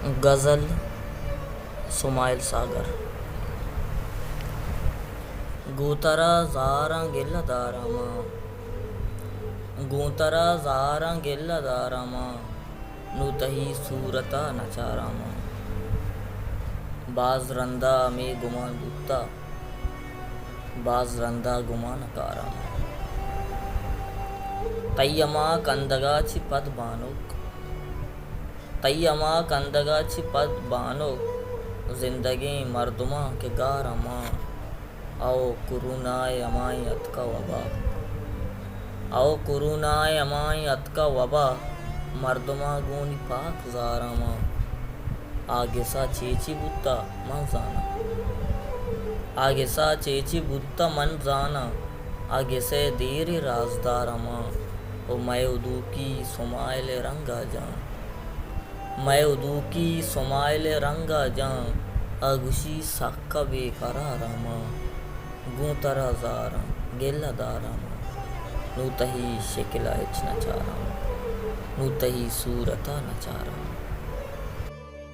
غزل smile ساگر گوترا زاراں گلا داراما گوترا زاراں گلا داراما نو تہی صورتا نچاراما باز رندہ میں گمان بوتا باز رندہ گمان کاراما تیما کندگا چی پد بانوک تیما کندگا چی پد بانوک زندگی مردماں کے گاراما او کرونائے امائی اتکا وبا او کرونائے امائی اتکا وبا مردماں گونی پاک زاراما آگے سا چیچی بوتا من زانا آگے سا چیچی بوتا من زانا آگے سے دیری رازداراما او میں ادو کی سمائل رنگا جان میں ادو کی سمائل رنگا جان آگوشی ساکا بے قراراما گوترا زاراں گلا داراما نو تہی شکلا اچ نچاراما نو تہی صورتا نچاراما